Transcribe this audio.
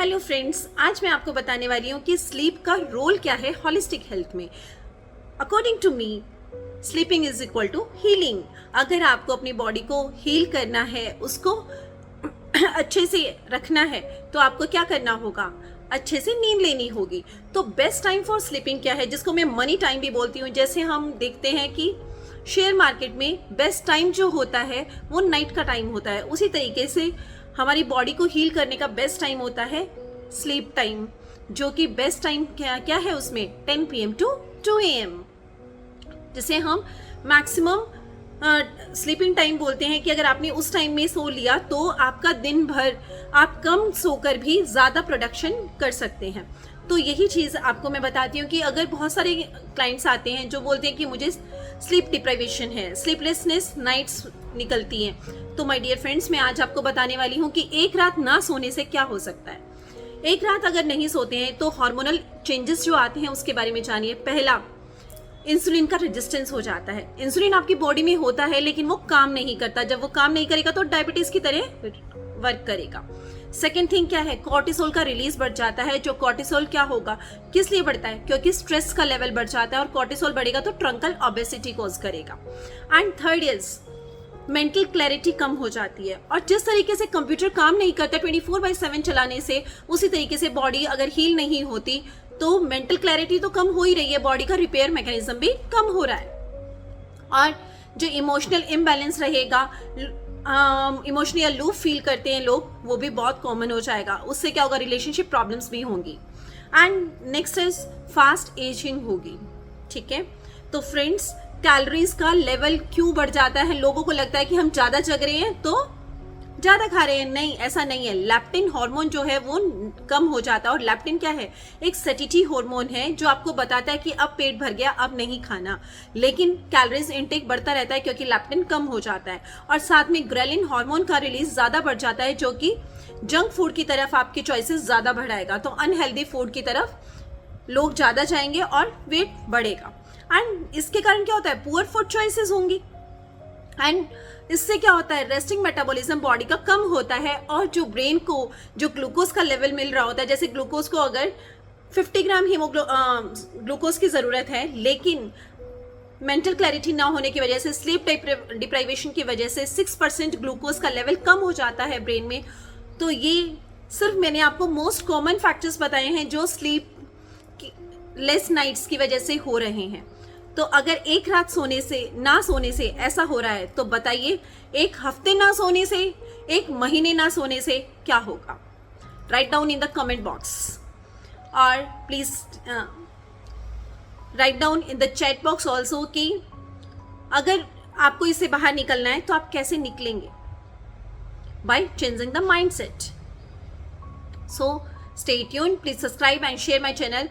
Hello friends, आज मैं आपको बताने वाली हूँ कि स्लीप का रोल क्या है हॉलिस्टिक हेल्थ में। According to me, sleeping is equal to healing. अगर आपको अपनी बॉडी को हील करना है, उसको अच्छे से रखना है, तो आपको क्या करना होगा? अच्छे से नींद लेनी होगी। तो बेस्ट टाइम फॉर स्लीपिंग क्या है, जिसको मैं मनी टाइम भी बोलती हूँ। जैसे हम देखते हैं कि शेयर मार्केट में बेस्ट टाइम जो होता है वो नाइट का टाइम होता है, उसी तरीके से हमारी बॉडी को हील करने का बेस्ट टाइम होता है स्लीप टाइम, जो कि बेस्ट टाइम क्या है उसमें 10 PM टू 2 AM, जिसे हम मैक्सिमम स्लीपिंग टाइम बोलते हैं। कि अगर आपने उस टाइम में सो लिया तो आपका दिन भर आप कम सोकर भी ज़्यादा प्रोडक्शन कर सकते हैं। तो यही चीज़ आपको मैं बताती हूँ कि अगर बहुत सारे क्लाइंट्स आते हैं जो बोलते हैं कि मुझे स्लीप डिप्राइवेशन है, स्लीपलेसनेस नाइट्स निकलती हैं, तो माय डियर फ्रेंड्स, मैं आज आपको बताने वाली हूँ कि एक रात ना सोने से क्या हो सकता है। एक रात अगर नहीं सोते हैं तो हार्मोनल चेंजेस जो आते हैं उसके बारे में जानिए। पहला, इंसुलिन का रेजिस्टेंस हो जाता है। इंसुलिन आपकी बॉडी में होता है लेकिन वो काम नहीं करता। जब वो काम नहीं करेगा तो डायबिटीज की तरह वर्क करेगा। सेकेंड थिंग क्या है, कॉर्टिसोल का रिलीज बढ़ जाता है। जो कॉर्टिसोल क्या होगा, किस लिए बढ़ता है? क्योंकि स्ट्रेस का लेवल बढ़ जाता है और कॉर्टिसोल बढ़ेगा तो ट्रंकल ओबेसिटी कॉज करेगा। And third is mental clarity कम हो जाती है। और जिस तरीके से कंप्यूटर काम नहीं करता 24/7 चलाने से, उसी तरीके से बॉडी अगर हील नहीं होती तो मेंटल क्लैरिटी तो कम हो ही रही है, बॉडी का रिपेयर मैकेनिज्म भी कम हो रहा है। और जो इमोशनल इम्बैलेंस रहेगा, इमोशनली अलूफ फील करते हैं लोग, वो भी बहुत कॉमन हो जाएगा। उससे क्या होगा, रिलेशनशिप प्रॉब्लम्स भी होंगी। And next is fast ageing होगी। ठीक है, तो फ्रेंड्स, कैलोरीज का लेवल क्यों बढ़ जाता है? लोगों को लगता है कि हम ज्यादा जग रहे हैं तो ज्यादा खा रहे हैं। नहीं, ऐसा नहीं है। लैप्टिन हार्मोन जो है वो कम हो जाता है। और लैप्टिन क्या है? एक सेटिटी हार्मोन है जो आपको बताता है कि अब पेट भर गया, अब नहीं खाना। लेकिन कैलोरीज इनटेक बढ़ता रहता है क्योंकि लैप्टिन कम हो जाता है। और साथ में ग्रेलिन हार्मोन का रिलीज ज्यादा बढ़ जाता है, जो कि जंक फूड की तरफ आपकी चॉइसेस ज्यादा बढ़ाएगा। तो अनहेल्दी फूड की तरफ लोग ज्यादा जाएंगे और वेट बढ़ेगा। एंड इसके कारण क्या होता है, पुअर फूड चॉइसेस होंगी। एंड इससे क्या होता है, रेस्टिंग मेटाबॉलिज्म बॉडी का कम होता है। और जो ब्रेन को जो ग्लूकोज का लेवल मिल रहा होता है, जैसे ग्लूकोज को अगर 50 ग्राम ग्लूकोज की ज़रूरत है, लेकिन मेंटल क्लैरिटी ना होने की वजह से, स्लीप डिप्राइवेशन की वजह से 6% ग्लूकोज का लेवल कम हो जाता है ब्रेन में। तो ये सिर्फ मैंने आपको मोस्ट कॉमन फैक्टर्स बताए हैं जो स्लीप लेस नाइट्स की वजह से हो रहे हैं। तो अगर एक रात ना सोने से ऐसा हो रहा है, तो बताइए एक हफ्ते ना सोने से, एक महीने ना सोने से क्या होगा? Write down in the comment box, और please write down in the chat box also कि अगर आपको इससे बाहर निकलना है तो आप कैसे निकलेंगे? By changing the mindset. So stay tuned, please subscribe and share my channel.